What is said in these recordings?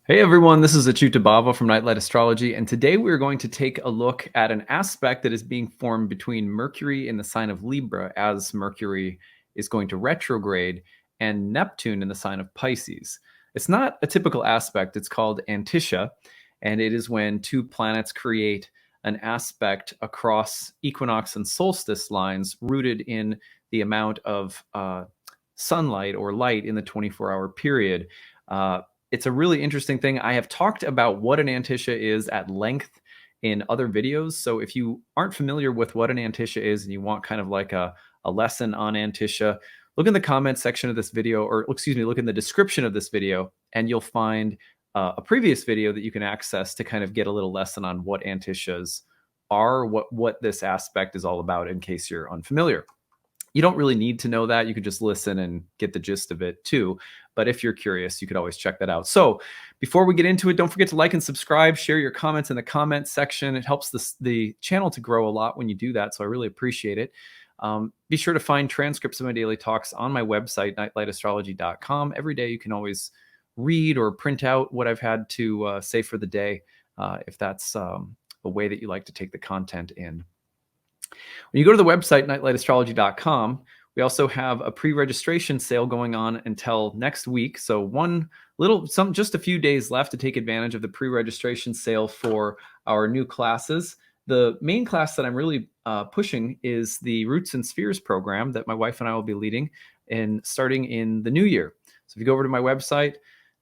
Hey everyone, this is acyuta-bhava from Nightlight Astrology, and today we're going to take a look at an aspect that is being formed between Mercury in the sign of Libra, as Mercury is going to retrograde, and Neptune in the sign of Pisces. It's not a typical aspect, it's called antiscia, and it is when two planets create an aspect across equinox and solstice lines rooted in the amount of sunlight or light in the 24-hour period. It's a really interesting thing. I have talked about what an antiscia is at length in other videos. So if you aren't familiar with what an antiscia is and you want kind of like a lesson on antiscia, look in the comment section of this video, or excuse me, look in the description of this video, and you'll find a previous video that you can access to kind of get a little lesson on what antiscias are, what this aspect is all about in case you're unfamiliar. You don't really need to know that. You could just listen and get the gist of it too. But if you're curious, you could always check that out. So before we get into it, don't forget to like and subscribe, share your comments in the comments section. It helps the channel to grow a lot when you do that. So I really appreciate it. Be sure to find transcripts of my daily talks on my website, nightlightastrology.com. Every day you can always read or print out what I've had to say for the day, if that's a way that you like to take the content in. When you go to the website, nightlightastrology.com, we also have a pre-registration sale going on until next week. So just a few days left to take advantage of the pre-registration sale for our new classes. The main class that I'm really pushing is the Roots and Spheres program that my wife and I will be leading and starting in the new year. So if you go over to my website,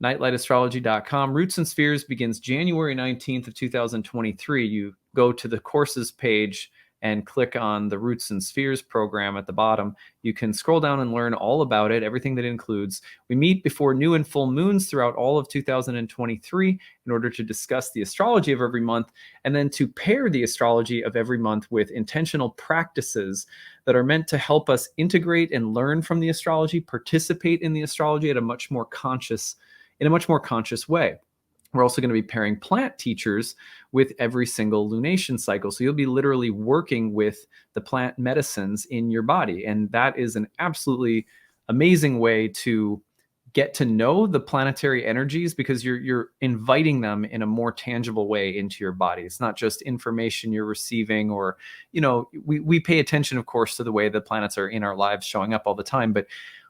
nightlightastrology.com, Roots and Spheres begins January 19th of 2023. You go to the courses page and click on the Roots and Spheres program at the bottom. You can scroll down and learn all about it, everything that it includes. We meet before new and full moons throughout all of 2023 in order to discuss the astrology of every month, and then to pair the astrology of every month with intentional practices that are meant to help us integrate and learn from the astrology, participate in the astrology in a much more conscious way. We're also going to be pairing plant teachers with every single lunation cycle. So you'll be literally working with the plant medicines in your body. And that is an absolutely amazing way to get to know the planetary energies, because you're inviting them in a more tangible way into your body. It's not just information you're receiving, or, we pay attention, of course, to the way the planets are in our lives showing up all the time, but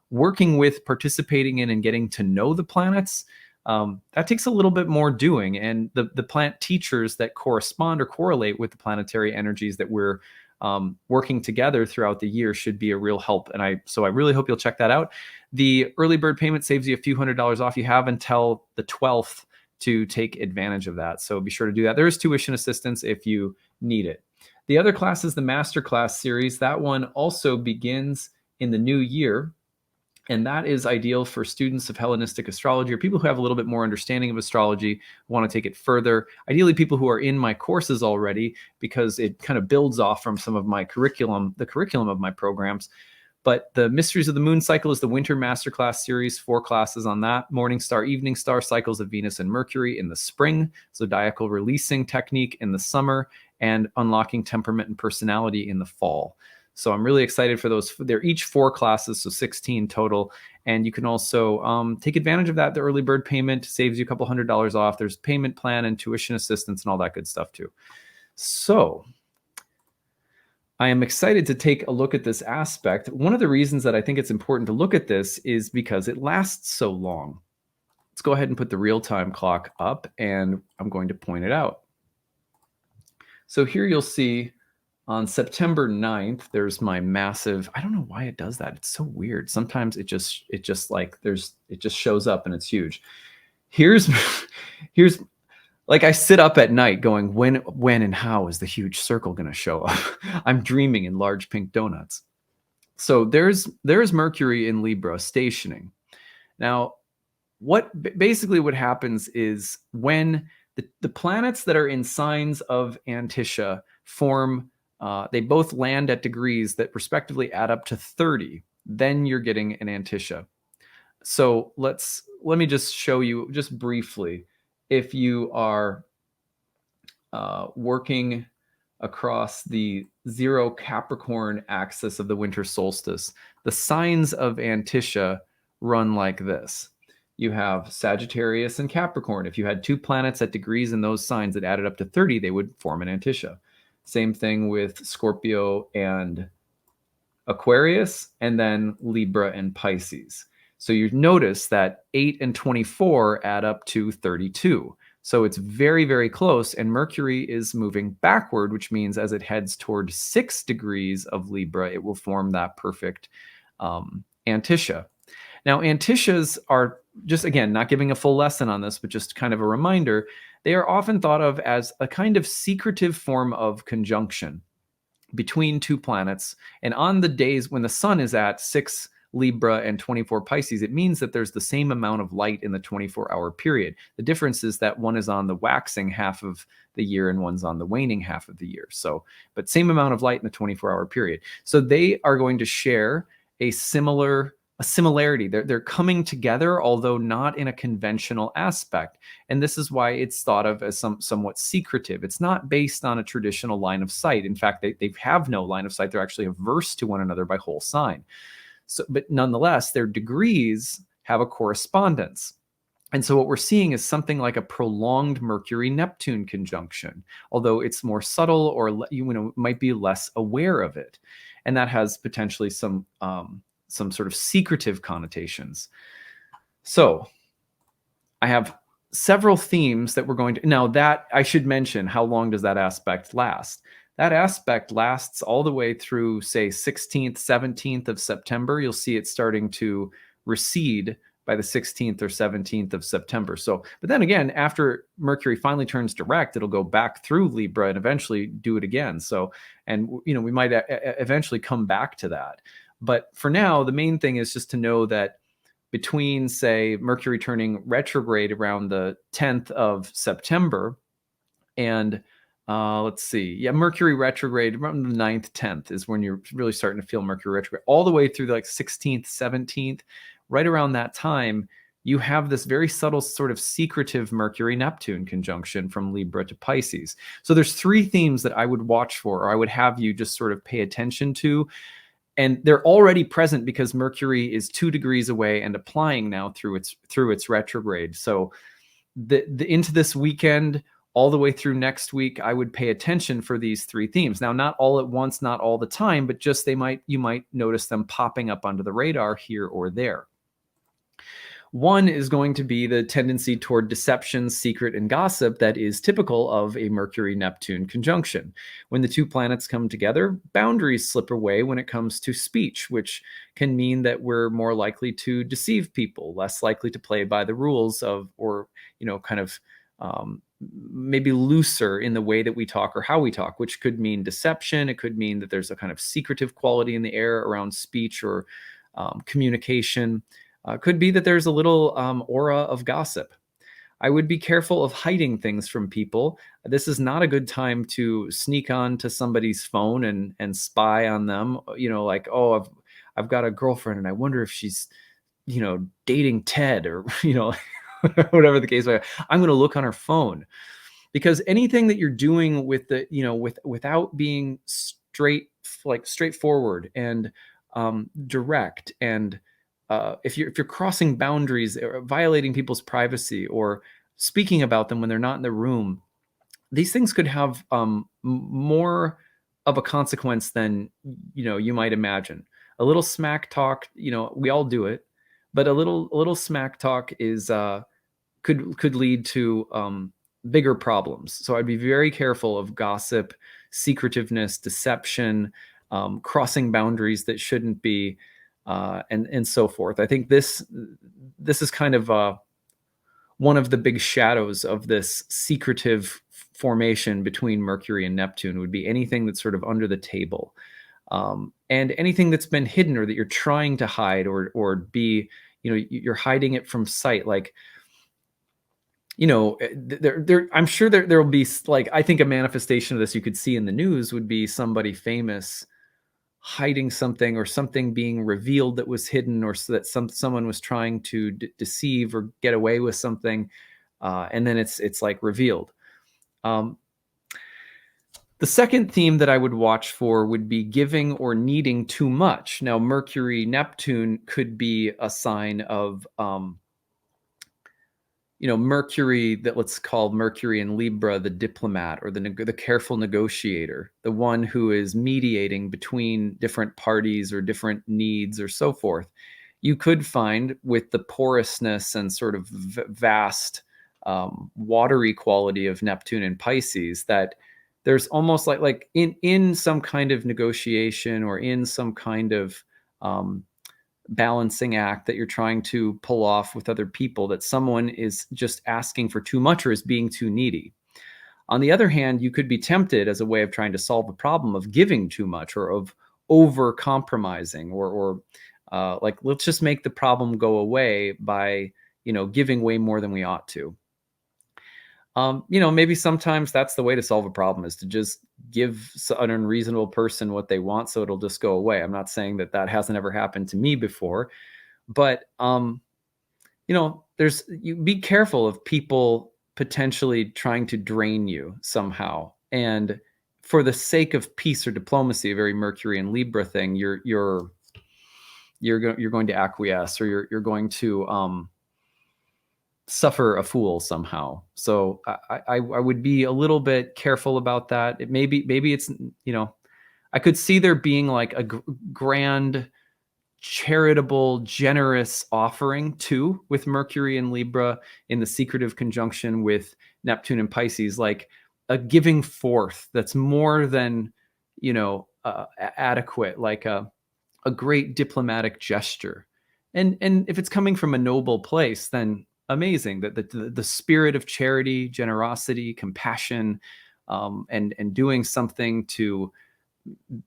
working with, participating in, and getting to know the planets, that takes a little bit more doing. And the plant teachers that correspond or correlate with the planetary energies that we're working together throughout the year should be a real help. And so I really hope you'll check that out. The early bird payment saves you a few $100s off. You have until the 12th to take advantage of that. So be sure to do that. There is tuition assistance if you need it. The other class is the Masterclass series. That one also begins in the new year. And that is ideal for students of Hellenistic astrology, or people who have a little bit more understanding of astrology, want to take it further. Ideally, people who are in my courses already, because it kind of builds off from some of my curriculum, the curriculum of my programs. But the Mysteries of the Moon cycle is the Winter Masterclass series, 4 classes on that. Morning Star, Evening Star cycles of Venus and Mercury in the spring, zodiacal releasing technique in the summer, and unlocking temperament and personality in the fall. So I'm really excited for those. They're each 4 classes, so 16 total. And you can also take advantage of that. The early bird payment saves you a couple $100s off. There's payment plan and tuition assistance and all that good stuff too. So I am excited to take a look at this aspect. One of the reasons that I think it's important to look at this is because it lasts so long. Let's go ahead and put the real-time clock up, and I'm going to point it out. So here you'll see on September 9th, there's my massive, I don't know why it does that. It's so weird. Sometimes it just shows up and it's huge. Here's like, I sit up at night going, when and how is the huge circle going to show up? I'm dreaming in large pink donuts. So there's Mercury in Libra stationing. Now, what happens is when the planets that are in signs of antiscia form, they both land at degrees that respectively add up to 30, then you're getting an antiscia. So let me just show you just briefly. If you are working across the 0 Capricorn axis of the winter solstice, the signs of antiscia run like this. You have Sagittarius and Capricorn. If you had 2 planets at degrees in those signs that added up to 30, they would form an antiscia. Same thing with Scorpio and Aquarius, and then Libra and Pisces. So you notice that 8 and 24 add up to 32. So it's very, very close, and Mercury is moving backward, which means as it heads toward 6 degrees of Libra, it will form that perfect antiscia. Now, antiscias are, just again, not giving a full lesson on this, but just kind of a reminder, they are often thought of as a kind of secretive form of conjunction between 2 planets. And on the days when the sun is at 6 Libra and 24 Pisces, it means that there's the same amount of light in the 24-hour period. The difference is that one is on the waxing half of the year and one's on the waning half of the year. So, but same amount of light in the 24-hour period. So they are going to share a similarity. They're coming together, although not in a conventional aspect. And this is why it's thought of as somewhat secretive. It's not based on a traditional line of sight. In fact, they have no line of sight. They're actually averse to one another by whole sign. So, but nonetheless, their degrees have a correspondence. And so what we're seeing is something like a prolonged Mercury-Neptune conjunction, although it's more subtle, or might be less aware of it. And that has potentially some sort of secretive connotations. So I have several themes that we're going to, now that I should mention, how long does that aspect last? That aspect lasts all the way through, say, 16th, 17th of September. You'll see it starting to recede by the 16th or 17th of September. So, but then again, after Mercury finally turns direct, it'll go back through Libra and eventually do it again. So, and we might eventually come back to that. But for now, the main thing is just to know that between, say, Mercury turning retrograde around the 10th of September and let's see, yeah, Mercury retrograde around the 9th, 10th is when you're really starting to feel Mercury retrograde, all the way through like 16th, 17th, right around that time, you have this very subtle sort of secretive Mercury-Neptune conjunction from Libra to Pisces. So there's 3 themes that I would watch for, or I would have you just sort of pay attention to. And they're already present because Mercury is 2 degrees away and applying now through its retrograde. So into this weekend, all the way through next week, I would pay attention for these 3 themes. Now, not all at once, not all the time, but just you might notice them popping up under the radar here or there. One is going to be the tendency toward deception, secret, and gossip that is typical of a Mercury-Neptune conjunction. When the 2 planets come together, boundaries slip away when it comes to speech, which can mean that we're more likely to deceive people, less likely to play by the rules of, or, kind of maybe looser in the way that we talk or how we talk, which could mean deception. It could mean that there's a kind of secretive quality in the air around speech or communication. Could be that there's a little aura of gossip. I would be careful of hiding things from people. This is not a good time to sneak on to somebody's phone and spy on them. Like, oh, I've got a girlfriend and I wonder if she's, dating Ted, or, whatever the case may be. I'm going to look on her phone, because anything that you're doing with the, without being straightforward and direct, and if you're crossing boundaries or violating people's privacy or speaking about them when they're not in the room, these things could have more of a consequence than you might imagine. A little smack talk, we all do it, but a little smack talk is could lead to bigger problems. So I'd be very careful of gossip, secretiveness, deception, crossing boundaries that shouldn't be. And so forth. I think this is kind of one of the big shadows of this secretive formation between Mercury and Neptune would be anything that's sort of under the table, and anything that's been hidden or that you're trying to hide or be, you're hiding it from sight. Like, I'm sure there will be, like, I think a manifestation of this you could see in the news would be somebody famous hiding something, or something being revealed that was hidden, or so that someone was trying to deceive or get away with something, and then it's like revealed. The second theme that I would watch for would be giving or needing too much. Now, Mercury, Neptune could be a sign of, Mercury, that let's call Mercury in Libra the diplomat, or the careful negotiator, the one who is mediating between different parties or different needs or so forth. You could find with the porousness and sort of vast watery quality of Neptune and Pisces that there's almost like in some kind of negotiation or in some kind of balancing act that you're trying to pull off with other people, that someone is just asking for too much or is being too needy. On the other hand, you could be tempted, as a way of trying to solve a problem, of giving too much or of over compromising, or like, let's just make the problem go away by giving way more than we ought to. Maybe sometimes that's the way to solve a problem, is to just give an unreasonable person what they want so it'll just go away. I'm not saying that that hasn't ever happened to me before, but you be careful of people potentially trying to drain you somehow. And for the sake of peace or diplomacy, a very Mercury and Libra thing, you're going to acquiesce, or you're going to suffer a fool somehow. So I would be a little bit careful about that. Maybe it's, I could see there being like a grand, charitable, generous offering too, with Mercury and Libra in the secretive conjunction with Neptune and Pisces, like a giving forth that's more than, adequate, like a great diplomatic gesture. And if it's coming from a noble place, then amazing. That the spirit of charity, generosity, compassion, and doing something to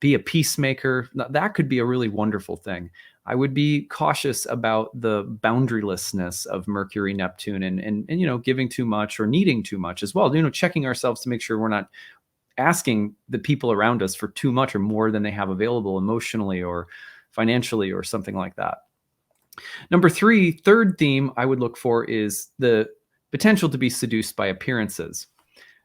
be a peacemaker, that could be a really wonderful thing. I would be cautious about the boundarylessness of Mercury, Neptune, and giving too much or needing too much as well. Checking ourselves to make sure we're not asking the people around us for too much or more than they have available emotionally or financially or something like that. Number three, third theme I would look for is the potential to be seduced by appearances.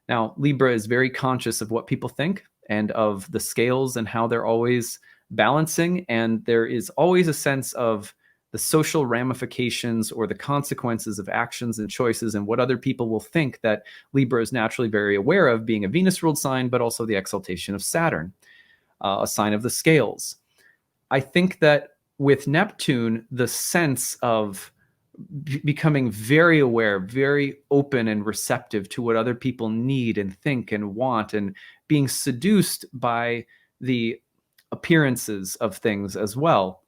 Now, Libra is very conscious of what people think and of the scales and how they're always balancing. And there is always a sense of the social ramifications or the consequences of actions and choices and what other people will think, that Libra is naturally very aware of, being a Venus ruled sign, but also the exaltation of Saturn, a sign of the scales. I think that with Neptune, the sense of becoming very aware, very open and receptive to what other people need and think and want, and being seduced by the appearances of things as well,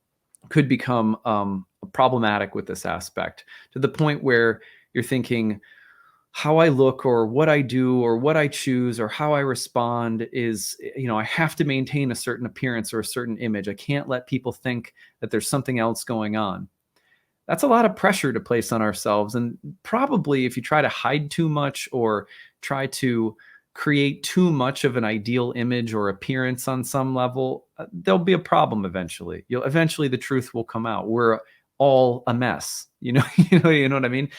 could become problematic with this aspect, to the point where you're thinking, how I look or what I do or what I choose or how I respond is, I have to maintain a certain appearance or a certain image. I can't let people think that there's something else going on. That's a lot of pressure to place on ourselves. And probably if you try to hide too much or try to create too much of an ideal image or appearance on some level, there'll be a problem eventually. Eventually the truth will come out. We're all a mess. You know what I mean?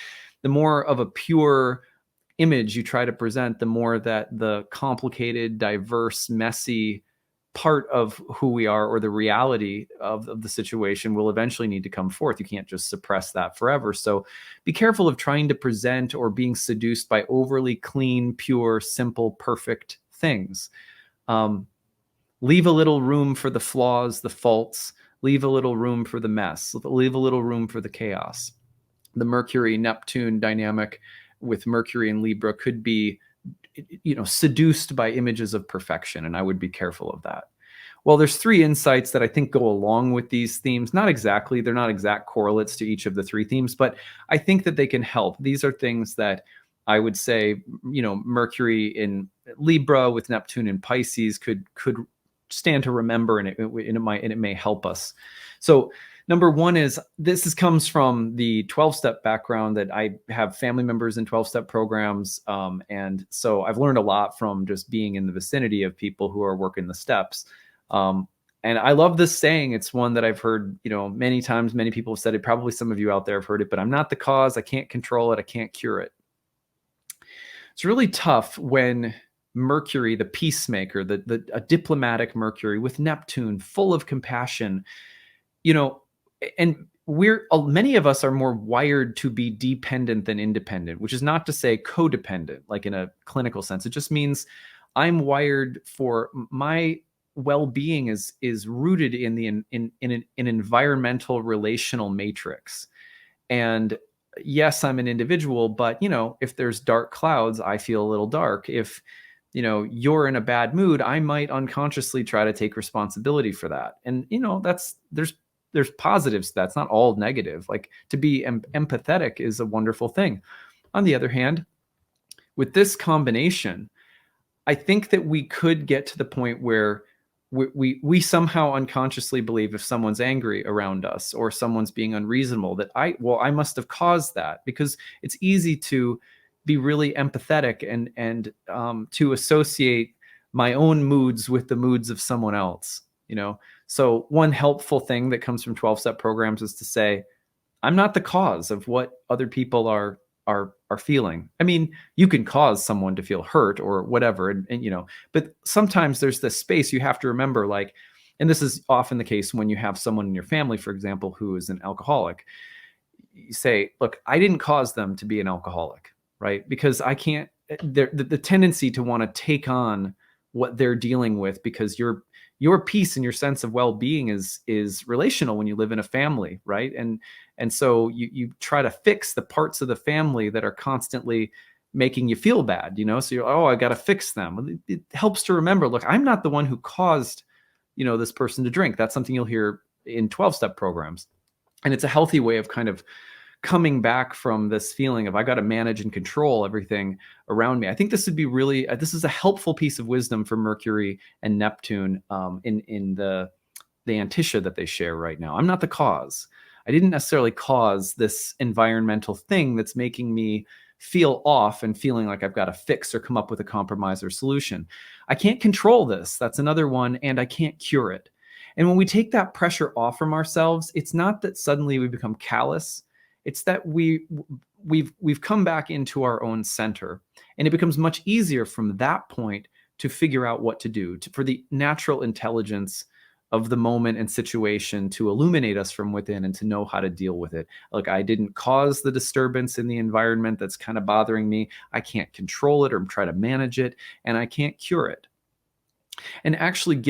The more of a pure image you try to present, the more that the complicated, diverse, messy part of who we are, or the reality of the situation, will eventually need to come forth. You can't just suppress that forever. So be careful of trying to present or being seduced by overly clean, pure, simple, perfect things. Leave a little room for the flaws, the faults. Leave a little room for the mess. Leave a little room for the chaos. The Mercury-Neptune dynamic with Mercury and Libra could be, seduced by images of perfection, and I would be careful of that. Well, there's three insights that I think go along with these themes. Not exactly, they're not exact correlates to each of the three themes, but I think that they can help. These are things that I would say, Mercury in Libra with Neptune in Pisces could stand to remember, and it may help us. So number one is, comes from the 12-step background that I have family members in 12-step programs. And so I've learned a lot from just being in the vicinity of people who are working the steps. And I love this saying. It's one that I've heard, many times. Many people have said it. Probably some of you out there have heard it, but I'm not the cause. I can't control it. I can't cure it. It's really tough when Mercury, the peacemaker, a diplomatic Mercury with Neptune, full of compassion, you know, and many of us are more wired to be dependent than independent, which is not to say codependent, like in a clinical sense. It just means I'm wired for my well-being is rooted in an environmental relational matrix. And yes, I'm an individual, but if there's dark clouds, I feel a little dark. If you're in a bad mood, I might unconsciously try to take responsibility for that. And there's positives to that. It's not all negative. Like, to be empathetic is a wonderful thing. On the other hand, with this combination, I think that we could get to the point where we somehow unconsciously believe if someone's angry around us or someone's being unreasonable, that I must have caused that, because it's easy to be really empathetic and to associate my own moods with the moods of someone else. So one helpful thing that comes from 12-step programs is to say, I'm not the cause of what other people are feeling. I mean, you can cause someone to feel hurt or whatever, and but sometimes there's this space you have to remember, like, and this is often the case when you have someone in your family, for example, who is an alcoholic. You say, look, I didn't cause them to be an alcoholic, right? Because I can't, the tendency to want to take on what they're dealing with, because your peace and your sense of well-being is relational when you live in a family, right? And so you try to fix the parts of the family that are constantly making you feel bad, so you're, I got to fix them. It helps to remember, look, I'm not the one who caused this person to drink. That's something you'll hear in 12-step programs. And it's a healthy way of kind of coming back from this feeling of I got to manage and control everything around me. I think this would be really, this is a helpful piece of wisdom for Mercury and Neptune in the antiscia that they share right now. I'm not the cause. I didn't necessarily cause this environmental thing that's making me feel off and feeling like I've got to fix or come up with a compromise or solution. I can't control this. That's another one. And I can't cure it. And when we take that pressure off from ourselves, it's not that suddenly we become callous. It's that we've come back into our own center, and it becomes much easier from that point to figure out what to do, for the natural intelligence of the moment and situation to illuminate us from within and to know how to deal with it. Like, I didn't cause the disturbance in the environment that's kind of bothering me. I can't control it or try to manage it, and I can't cure it. And actually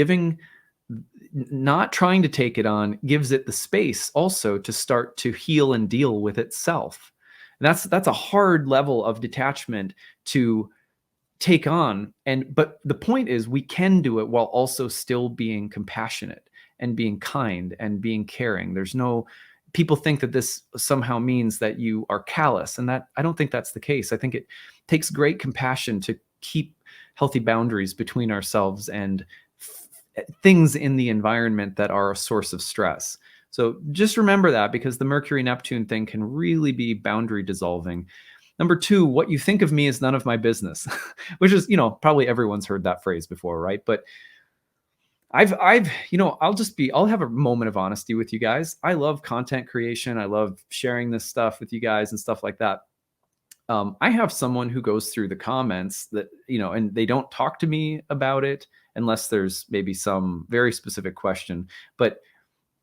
not trying to take it on gives it the space also to start to heal and deal with itself. And that's a hard level of detachment to take on. But the point is, we can do it while also still being compassionate and being kind and being caring. People think that this somehow means that you are callous, and that I don't think that's the case. I think it takes great compassion to keep healthy boundaries between ourselves and things in the environment that are a source of stress. So just remember that, because the Mercury Neptune thing can really be boundary dissolving. Number two, what you think of me is none of my business, which is, probably everyone's heard that phrase before, right? But I'll have a moment of honesty with you guys. I love content creation. I love sharing this stuff with you guys and stuff like that. I have someone who goes through the comments that, and they don't talk to me about it unless there's maybe some very specific question. But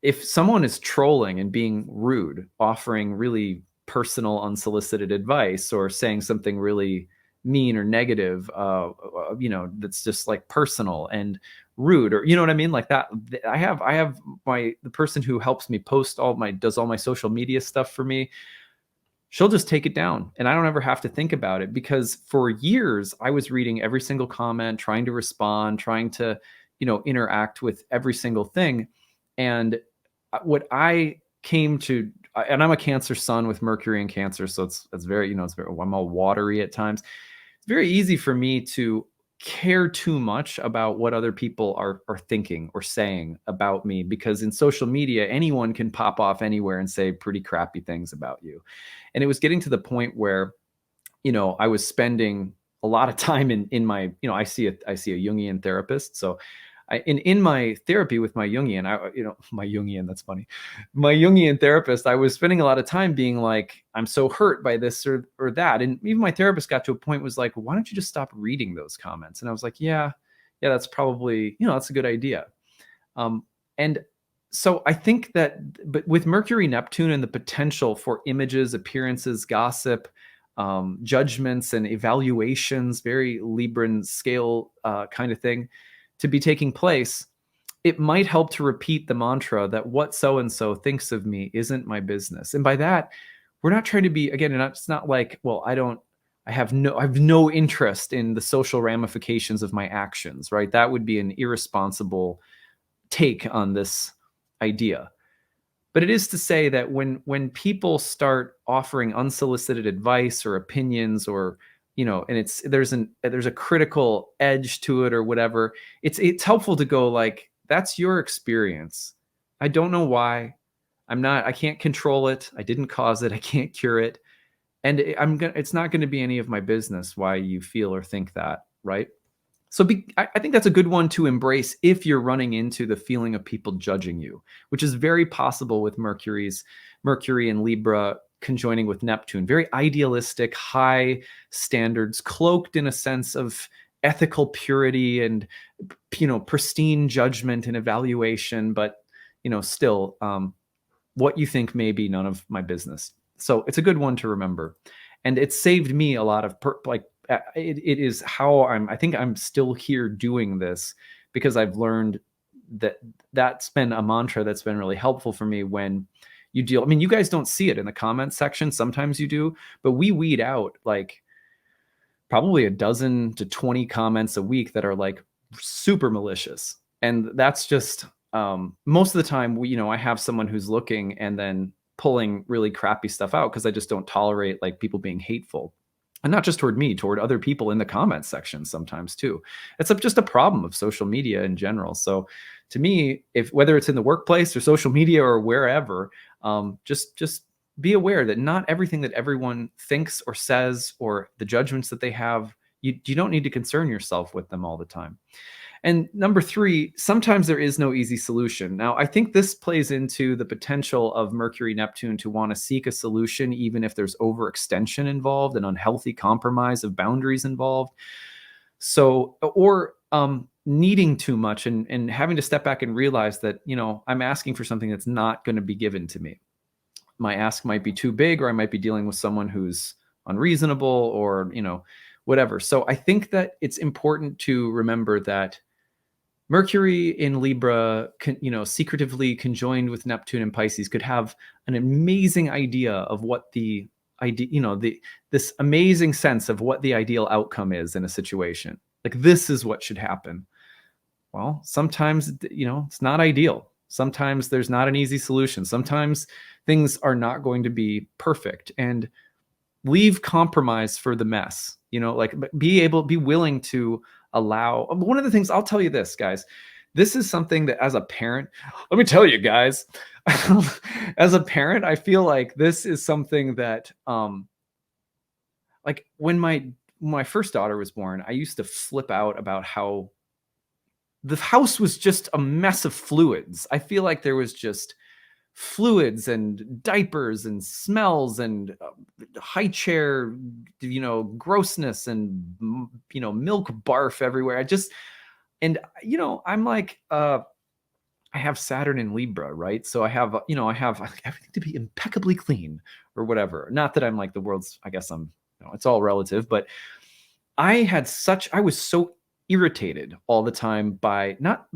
if someone is trolling and being rude, offering really personal, unsolicited advice, or saying something really mean or negative, that's just like personal and rude, or what I mean, like that, I have the person who helps me post does all my social media stuff for me. She'll just take it down, and I don't ever have to think about it, because for years I was reading every single comment, trying to respond, trying to, interact with every single thing. And what I came to, and I'm a Cancer sun with Mercury in Cancer, so it's very, I'm all watery at times. It's very easy for me to care too much about what other people are thinking or saying about me, because in social media, anyone can pop off anywhere and say pretty crappy things about you. And it was getting to the point where, I was spending a lot of time in my, I see a Jungian therapist. So In my therapy with my Jungian, my Jungian, that's funny. My Jungian therapist, I was spending a lot of time being like, I'm so hurt by this or that. And even my therapist got to a point was like, why don't you just stop reading those comments? And I was like, yeah, that's probably, that's a good idea. And so I think that, but with Mercury, Neptune, and the potential for images, appearances, gossip, judgments, and evaluations, very Libran scale kind of thing, to be taking place, it might help to repeat the mantra that what so and so thinks of me isn't my business. And by that, we're not trying to be, again, it's not like, well, I have no interest in the social ramifications of my actions, right? That would be an irresponsible take on this idea. But it is to say that when people start offering unsolicited advice or opinions, or and there's a critical edge to it or whatever, it's helpful to go like, that's your experience. I don't know why. I can't control it. I didn't cause it. I can't cure it. And it's not going to be any of my business why you feel or think that, right? So I think that's a good one to embrace if you're running into the feeling of people judging you, which is very possible with Mercury and Libra conjoining with Neptune. Very idealistic, high standards, cloaked in a sense of ethical purity and pristine judgment and evaluation, but still what you think may be none of my business. So it's a good one to remember, and it saved me a lot of it is how I think I'm still here doing this, because I've learned that's been a mantra that's been really helpful for me when you deal. I mean, you guys don't see it in the comments section. Sometimes you do, but we weed out like probably 12 to 20 comments a week that are like super malicious. And that's just, most of the time I have someone who's looking and then pulling really crappy stuff out, because I just don't tolerate like people being hateful. And not just toward me, toward other people in the comments section sometimes too. It's just a problem of social media in general. So to me, whether it's in the workplace or social media or wherever, just be aware that not everything that everyone thinks or says, or the judgments that they have, you don't need to concern yourself with them all the time. And number 3, sometimes there is no easy solution. Now, I think this plays into the potential of Mercury, Neptune to want to seek a solution, even if there's overextension involved, an unhealthy compromise of boundaries involved. So, or needing too much and having to step back and realize that, I'm asking for something that's not going to be given to me. My ask might be too big, or I might be dealing with someone who's unreasonable, or, whatever. So I think that it's important to remember that Mercury in Libra, secretively conjoined with Neptune and Pisces, could have an amazing idea of what the idea, this amazing sense of what the ideal outcome is in a situation. Like, this is what should happen. Well, sometimes, it's not ideal. Sometimes there's not an easy solution. Sometimes things are not going to be perfect, and leave compromise for the mess. Be willing to allow. One of the things I'll tell you this, guys, this is something that as a parent, let me tell you guys, as a parent, I feel like this is something that, like when my first daughter was born, I used to flip out about how the house was just a mess of fluids. I feel like there was just fluids and diapers and smells and high chair, grossness and, milk barf everywhere. I'm like, I have Saturn in Libra, right? So I have everything to be impeccably clean or whatever. Not that I'm like the world's, I guess it's all relative, but I was so irritated all the time by not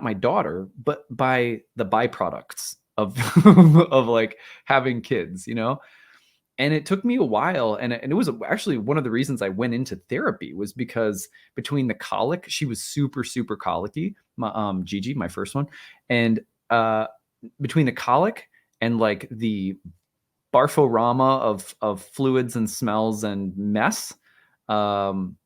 my daughter, but by the byproducts of of like having kids, and it took me a while, and it was actually one of the reasons I went into therapy, was because between the colic, she was super colicky, Gigi, my first one, and between the colic and like the barforama of fluids and smells and mess, and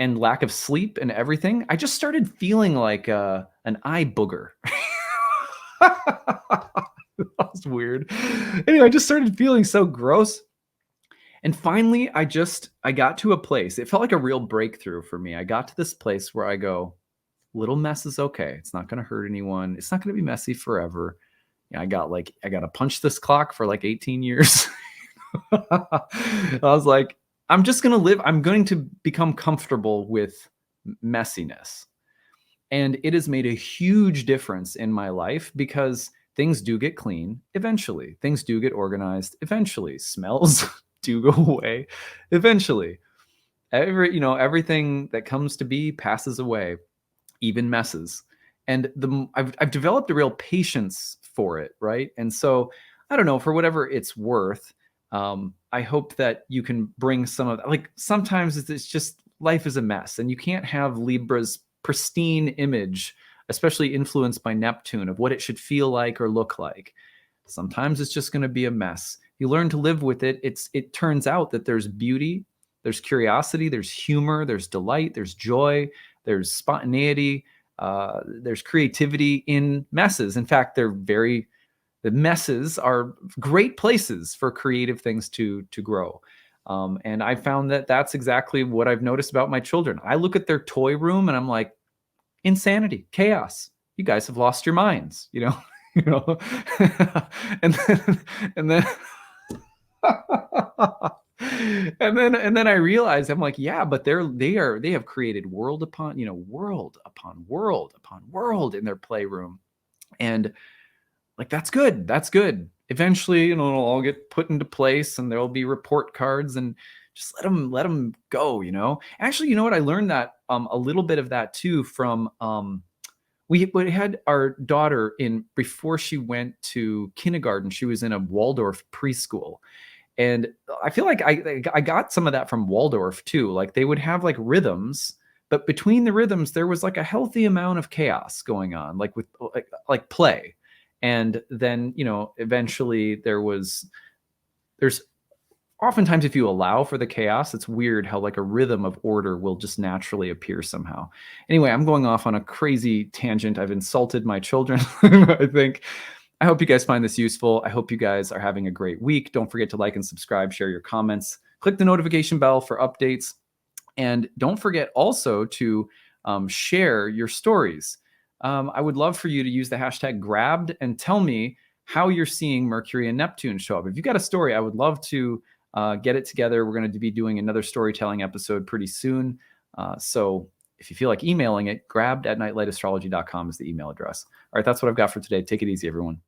lack of sleep and everything, I just started feeling like an eye booger. That was weird. Anyway, I just started feeling so gross. And finally, I got to a place. It felt like a real breakthrough for me. I got to this place where I go, Little mess is okay. It's not going to hurt anyone. It's not going to be messy forever. I got to punch this clock for like 18 years. I was like, I'm just going to live. I'm going to become comfortable with messiness. And it has made a huge difference in my life because things do get clean eventually. Things do get organized eventually. Smells do go away eventually. Everything that comes to be passes away, even messes. And I've developed a real patience for it, right? And so I don't know, for whatever it's worth, I hope that you can bring some of that. Like sometimes it's just life is a mess, and you can't have Libra's pristine image, especially influenced by Neptune, of what it should feel like or look like. Sometimes it's just going to be a mess. You learn to live with it. It turns out that there's beauty, there's curiosity, there's humor, there's delight, there's joy, there's spontaneity, there's creativity in messes. In fact, the messes are great places for creative things to grow. And I found that that's exactly what I've noticed about my children. I look at their toy room and I'm like, insanity, chaos. You guys have lost your minds, you know, you know, and then and then I realized I'm like, yeah, but they have created world upon world upon world upon world in their playroom, and like that's good. That's good. Eventually, it'll all get put into place, and there'll be report cards, and just let them go. Actually, you know what? I learned that a little bit of that too from we had our daughter in before she went to kindergarten. She was in a Waldorf preschool. And I feel like I got some of that from Waldorf too. Like they would have like rhythms, but between the rhythms, there was like a healthy amount of chaos going on, like with like play. And then, eventually there's oftentimes if you allow for the chaos, it's weird how like a rhythm of order will just naturally appear somehow. Anyway, I'm going off on a crazy tangent. I've insulted my children, I think. I hope you guys find this useful. I hope you guys are having a great week. Don't forget to like and subscribe, share your comments, click the notification bell for updates. And don't forget also to share your stories. I would love for you to use the hashtag grabbed and tell me how you're seeing Mercury and Neptune show up. If you got a story, I would love to get it together. We're going to be doing another storytelling episode pretty soon. So if you feel like emailing it, grabbed@nightlightastrology.com is the email address. All right, that's what I've got for today. Take it easy, everyone.